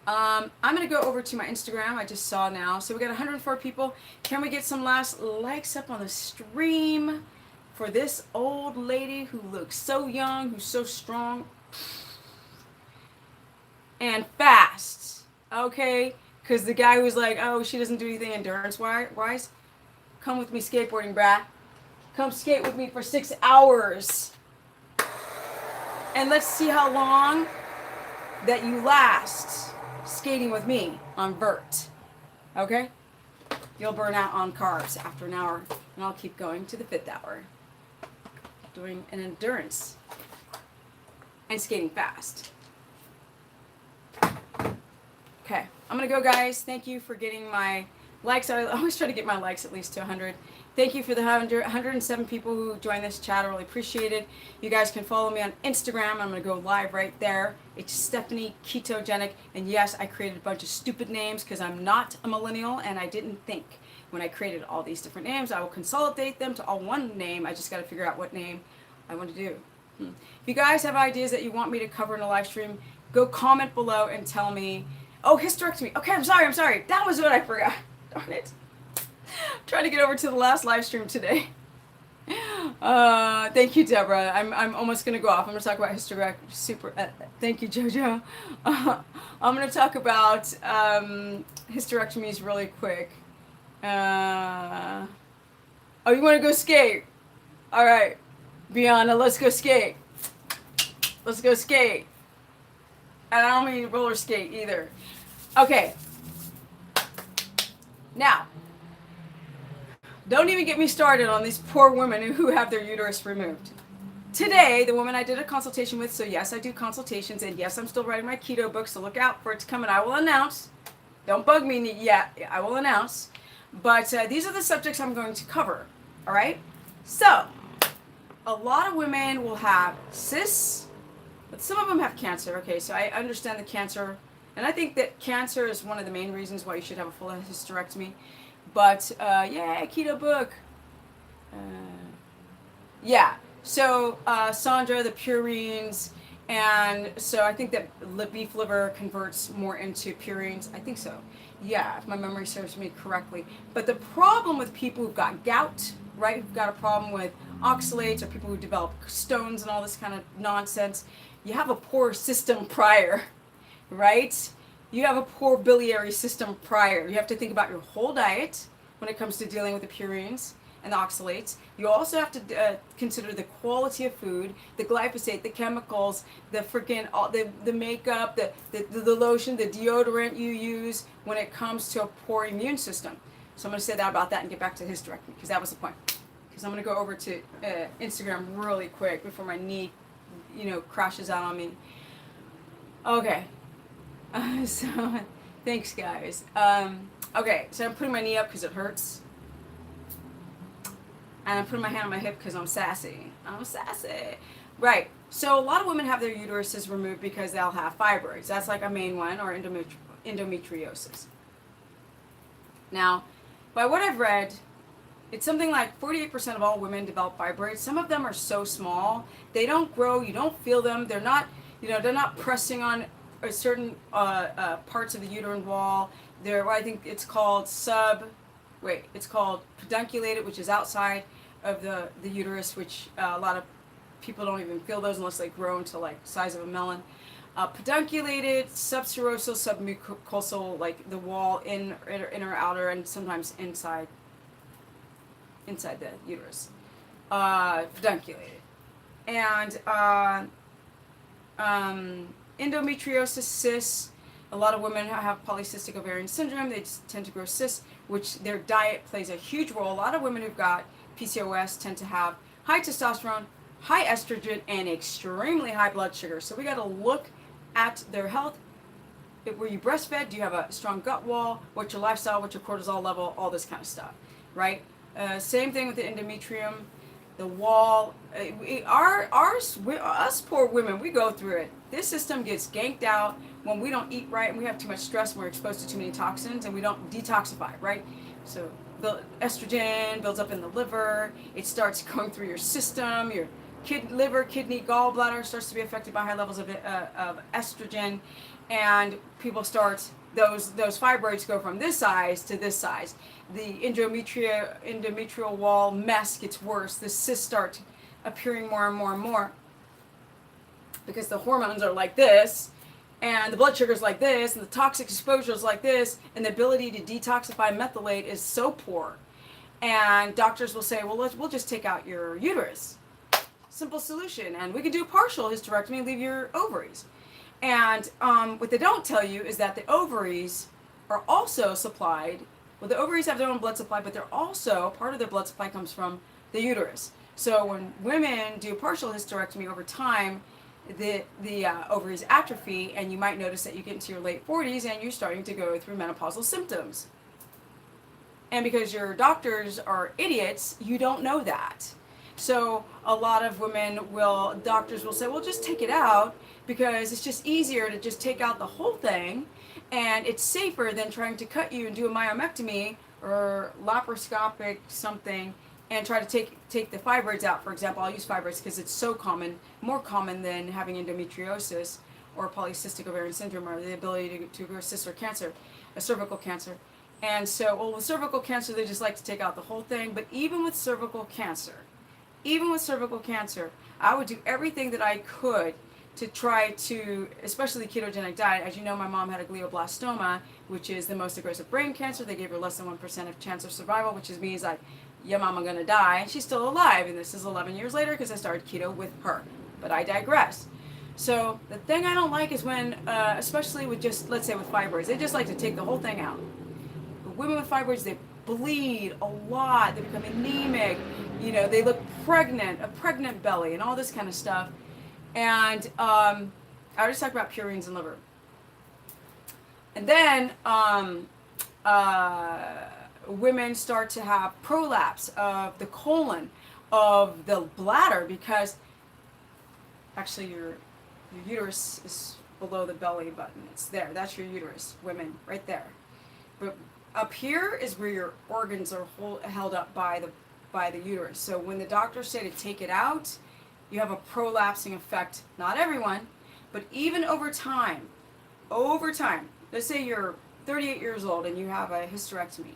Speaker 1: I'm going to go over to my Instagram. I just saw now. So we got 104 people. Can we get some last likes up on the stream for this old lady who looks so young, who's so strong and fast? Okay? Because the guy who's like, oh, she doesn't do anything endurance-wise. Come with me skateboarding, brah. Come skate with me for 6 hours. And let's see how long that you last skating with me on vert. Okay? You'll burn out on carbs after an hour. And I'll keep going to the 5th hour. Doing an endurance. And skating fast. Okay. I'm going to go, guys. Thank you for getting my likes. I always try to get my likes at least to 100. Thank you for the 107 people who joined this chat. I really appreciate it. You guys can follow me on Instagram. I'm going to go live right there. It's Stephanie Ketogenic. And yes, I created a bunch of stupid names because I'm not a millennial and I didn't think when I created all these different names. I will consolidate them to all one name. I just got to figure out what name I want to do. If you guys have ideas that you want me to cover in a live stream, go comment below and tell me. Oh, hysterectomy. Okay, I'm sorry. That was what I forgot. Darn it. Trying to get over to the last live stream today. Thank you, Deborah. I'm almost going to go off. I'm going to talk about hysterectomy. Thank you, Jojo. I'm going to talk about hysterectomies really quick. Oh, you want to go skate? All right. Bianna, let's go skate. Let's go skate. And I don't mean roller skate either. Okay. Now, don't even get me started on these poor women who have their uterus removed. Today, the woman I did a consultation with, so yes, I do consultations, and yes, I'm still writing my keto book, so look out for it to come, and I will announce. Don't bug me yet. I will announce. But these are the subjects I'm going to cover, all right? So, a lot of women will have cysts, but some of them have cancer. Okay, so I understand the cancer, and I think that cancer is one of the main reasons why you should have a full hysterectomy. But, yeah, keto book. Yeah, so Sandra, the purines, and so I think that beef liver converts more into purines. I think so. Yeah, if my memory serves me correctly. But the problem with people who've got gout, right, who've got a problem with oxalates, or people who develop stones and all this kind of nonsense, you have a poor system prior, right? You have a poor biliary system prior. You have to think about your whole diet when it comes to dealing with the purines and the oxalates. You also have to consider the quality of food, the glyphosate, the chemicals, the freaking the makeup, the lotion, the deodorant you use when it comes to a poor immune system. So I'm going to say that about that and get back to hysterectomy because that was the point. Because I'm going to go over to Instagram really quick before my knee, crashes out on me. Okay. So, thanks, guys. Okay, so I'm putting my knee up because it hurts. And I'm putting my hand on my hip because I'm sassy. Right. So a lot of women have their uteruses removed because they'll have fibroids. That's like a main one, or endometriosis. Now, by what I've read, it's something like 48% of all women develop fibroids. Some of them are so small, they don't grow, you don't feel them. They're not, they're not pressing on certain parts of the uterine wall. I think it's called it's called pedunculated, which is outside of the uterus, which a lot of people don't even feel those unless they grow into like size of a melon. Pedunculated, subserosal, submucosal, like the wall inner, outer, and sometimes inside the uterus. Pedunculated. And endometriosis, cysts. A lot of women have polycystic ovarian syndrome. They tend to grow cysts, which their diet plays a huge role. A lot of women who've got PCOS tend to have high testosterone, high estrogen, and extremely high blood sugar. So we got to look at their health. Were you breastfed? Do you have a strong gut wall? What's your lifestyle? What's your cortisol level? All this kind of stuff, right? Same thing with the endometrium, the wall. Us poor women, we go through it. This system gets ganked out when we don't eat right and we have too much stress and we're exposed to too many toxins and we don't detoxify, right? So the estrogen builds up in the liver. It starts going through your system. Your liver, kidney, gallbladder starts to be affected by high levels of estrogen, and people start those fibroids go from this size to this size. The endometrial wall mess gets worse. The cysts start appearing more and more and more because the hormones are like this, and the blood sugar is like this, and the toxic exposure is like this, and the ability to detoxify methylate is so poor. And doctors will say, well, we'll just take out your uterus. Simple solution. And we could do partial hysterectomy and leave your ovaries. And what they don't tell you is that the ovaries are also supplied, well, the ovaries have their own blood supply, but they're also, part of their blood supply comes from the uterus. So when women do partial hysterectomy over time, the ovaries atrophy, and you might notice that you get into your late 40s and you're starting to go through menopausal symptoms. And because your doctors are idiots, you don't know that. So a lot of doctors will say, well, just take it out because it's just easier to just take out the whole thing, and it's safer than trying to cut you and do a myomectomy or laparoscopic something and try to take the fibroids out. For example, I'll use fibroids because it's so common, more common than having endometriosis or polycystic ovarian syndrome, or the ability to grow cyst or cancer, a cervical cancer. And so, well, with cervical cancer, they just like to take out the whole thing. But even with cervical cancer, I would do everything that I could to try to, especially the ketogenic diet. As you know, my mom had a glioblastoma, which is the most aggressive brain cancer. They gave her less than 1% of chance of survival, which means like, your mama gonna die, and she's still alive. And this is 11 years later because I started keto with her. But I digress. So the thing I don't like is when, especially with just, let's say with fibroids, they just like to take the whole thing out. But women with fibroids, they bleed a lot. They become anemic. You know, they look pregnant, a pregnant belly, and all this kind of stuff. And I just talked about purines and liver. And then women start to have prolapse of the colon, of the bladder, because actually your uterus is below the belly button. It's there. That's your uterus, women, right there. But up here is where your organs are held up by the uterus. So when the doctors say to take it out, you have a prolapsing effect. Not everyone, but even over time, let's say you're 38 years old and you have a hysterectomy.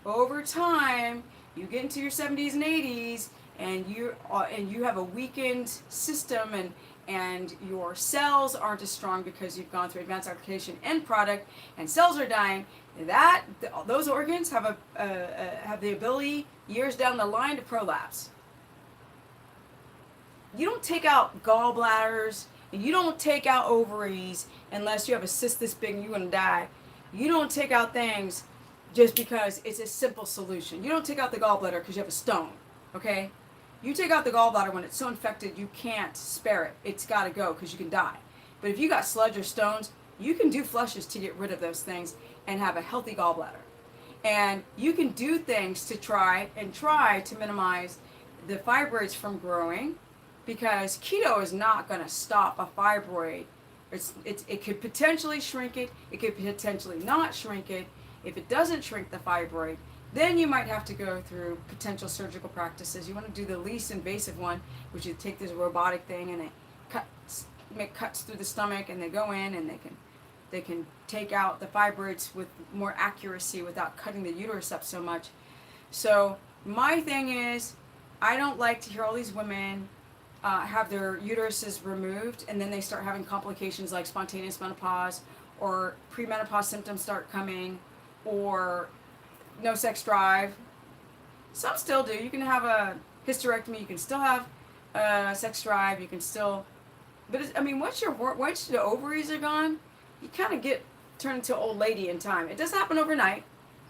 Speaker 1: Over time, you get into your 70s and 80s, and you have a weakened system, and your cells aren't as strong because you've gone through advanced application end product, and cells are dying. Those organs have the ability years down the line to prolapse. You don't take out gallbladders, and you don't take out ovaries unless you have a cyst this big and you're going to die. You don't take out things just because it's a simple solution. You don't take out the gallbladder because you have a stone, okay? You take out the gallbladder when it's so infected you can't spare it. It's got to go because you can die. But if you got sludge or stones, you can do flushes to get rid of those things and have a healthy gallbladder. And you can do things to try to minimize the fibroids from growing, because keto is not going to stop a fibroid. It could potentially shrink it. It could potentially not shrink it. If it doesn't shrink the fibroid, then you might have to go through potential surgical practices. You want to do the least invasive one, which is take this robotic thing and they make cuts through the stomach, and they go in and they can take out the fibroids with more accuracy without cutting the uterus up so much. So my thing is, I don't like to hear all these women have their uteruses removed, and then they start having complications like spontaneous menopause, or premenopause symptoms start coming, or no sex drive. Some still do. You can have a hysterectomy. You can still have sex drive. You can still, but I mean, once the ovaries are gone, you kind of get turned into an old lady in time. It doesn't happen overnight.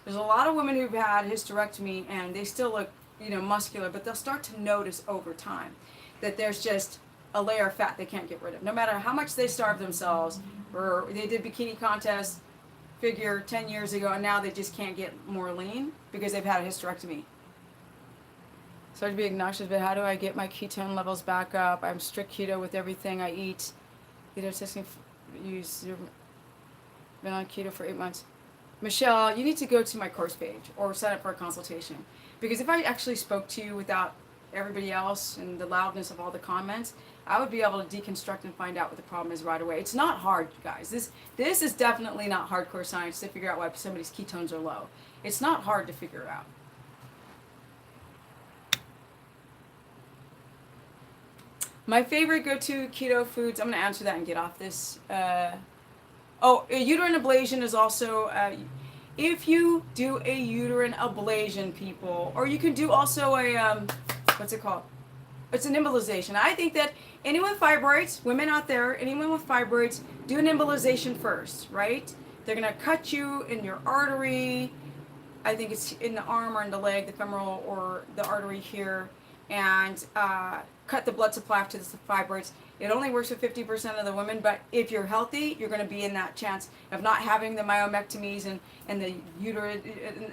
Speaker 1: There's a lot of women who've had hysterectomy and they still look, muscular, but they'll start to notice over time that there's just a layer of fat they can't get rid of. No matter how much they starve themselves, or they did bikini contests, figure 10 years ago, and now they just can't get more lean because they've had a hysterectomy. Sorry to be obnoxious, but how do I get my ketone levels back up? I'm strict keto with everything I eat. Keto testing, been on keto for 8 months. Michelle, you need to go to my course page or sign up for a consultation. Because if I actually spoke to you without everybody else and the loudness of all the comments, I would be able to deconstruct and find out what the problem is right away. It's not hard, guys. This is definitely not hardcore science to figure out why somebody's ketones are low. It's not hard to figure out. My favorite go-to keto foods, I'm going to answer that and get off this. Uterine ablation is also, if you do a uterine ablation, people, or you can do also a, what's it called? It's an embolization. I think that anyone with fibroids, women out there, anyone with fibroids, do an embolization first, right? They're going to cut you in your artery. I think it's in the arm or in the leg, the femoral or the artery here, and cut the blood supply to the fibroids. It only works with 50% of the women, but if you're healthy, you're going to be in that chance of not having the myomectomies and the uterus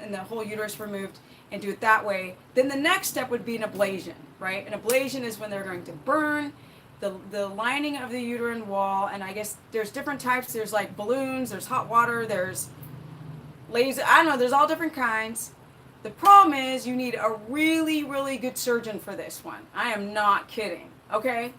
Speaker 1: and the whole uterus removed, and do it that way. Then the next step would be an ablation, right? An ablation is when they're going to burn the lining of the uterine wall, and I guess there's different types. There's like balloons, there's hot water, there's laser, I don't know, there's all different kinds. The problem is you need a really, really good surgeon for this one. I am not kidding, okay?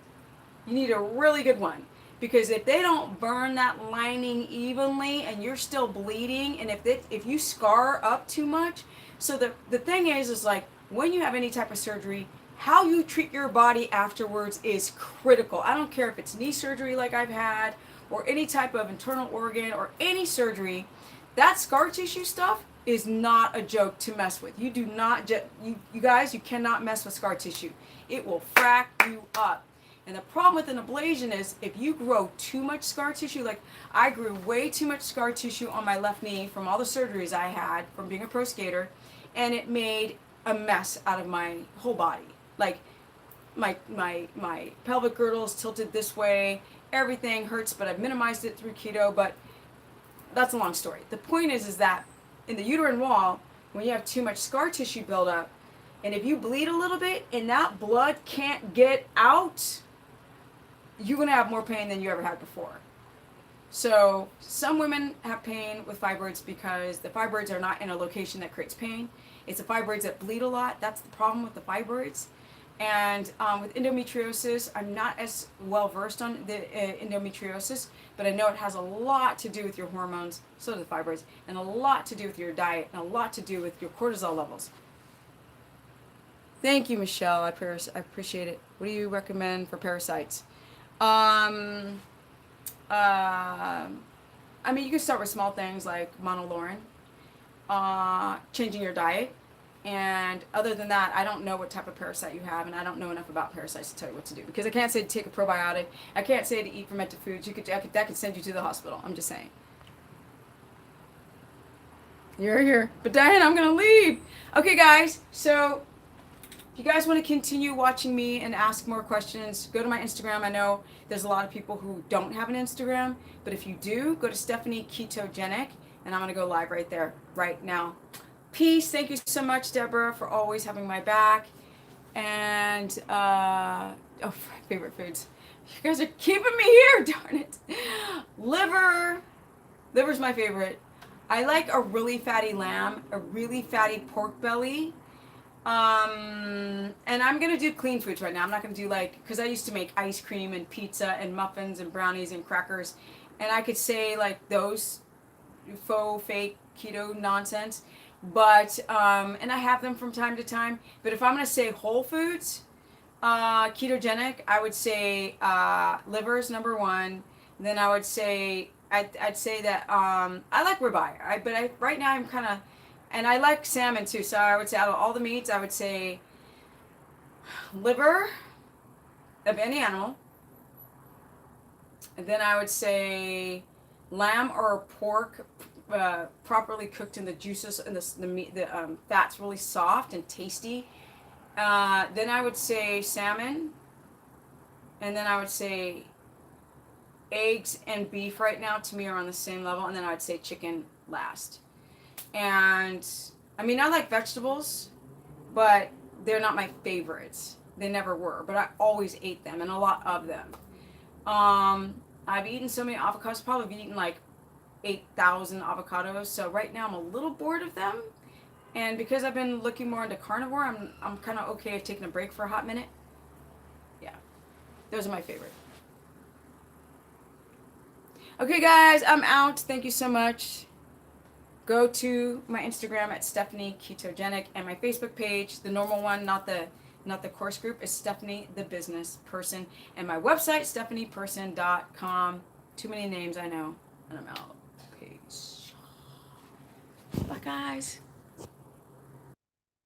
Speaker 1: You need a really good one, because if they don't burn that lining evenly and you're still bleeding, and if you scar up too much, so the thing is like when you have any type of surgery, how you treat your body afterwards is critical. I don't care if it's knee surgery like I've had, or any type of internal organ or any surgery, that scar tissue stuff is not a joke to mess with. You do not, you guys, you cannot mess with scar tissue. It will frack you up. And the problem with an ablation is if you grow too much scar tissue, like I grew way too much scar tissue on my left knee from all the surgeries I had from being a pro skater, and it made a mess out of my whole body. Like my pelvic girdle is tilted this way, everything hurts, but I've minimized it through keto, but that's a long story. The point is that in the uterine wall, when you have too much scar tissue buildup, and if you bleed a little bit and that blood can't get out, you're going to have more pain than you ever had before. So some women have pain with fibroids because the fibroids are not in a location that creates pain. It's the fibroids that bleed a lot. That's the problem with the fibroids. And with endometriosis, I'm not as well versed on the endometriosis, but I know it has a lot to do with your hormones, so do the fibroids, and a lot to do with your diet, and a lot to do with your cortisol levels. Thank you, Michelle. I appreciate it. What do you recommend for parasites? I mean, you can start with small things like monolaurin, changing your diet. And other than that, I don't know what type of parasite you have, and I don't know enough about parasites to tell you what to do. Because I can't say to take a probiotic. I can't say to eat fermented foods. That could send you to the hospital. I'm just saying. You're here. But Diane, I'm going to leave. Okay, guys. So if you guys want to continue watching me and ask more questions, go to my Instagram. I know there's a lot of people who don't have an Instagram. But if you do, go to Stephanie Ketogenic. And I'm going to go live right there, right now. Peace. Thank you so much, Deborah, for always having my back. And, favorite foods. You guys are keeping me here, darn it. Liver's my favorite. I like a really fatty lamb, a really fatty pork belly. And I'm going to do clean foods right now. I'm not going to do because I used to make ice cream and pizza and muffins and brownies and crackers. And I could say those fake keto nonsense. But, and I have them from time to time, but if I'm going to say whole foods, Ketogenic, I would say liver's number one. Then I would say I'd say that I like ribeye. But right now I'm kind of, and I like salmon too. So I would say out of all the meats, I would say liver of any animal. And then I would say lamb or pork, properly cooked in the juices and the meat, the fat's really soft and tasty. Then I would say salmon, and then I would say eggs and beef right now to me are on the same level, and then I would say chicken last. And I mean, I like vegetables, but they're not my favorites. They never were, but I always ate them and a lot of them. I've eaten so many avocados, probably eaten like 8,000 avocados. So right now I'm a little bored of them. And because I've been looking more into carnivore, I'm kind of okay with taking a break for a hot minute. Yeah, those are my favorite. Okay, guys, I'm out. Thank you so much. Go to my Instagram at Stephanie Ketogenic and my Facebook page, the normal one, not the course group, is Stephanie the Business Person, and my website stephanieperson.com. Too many names, I know, and I'm out. Peace. Bye, guys.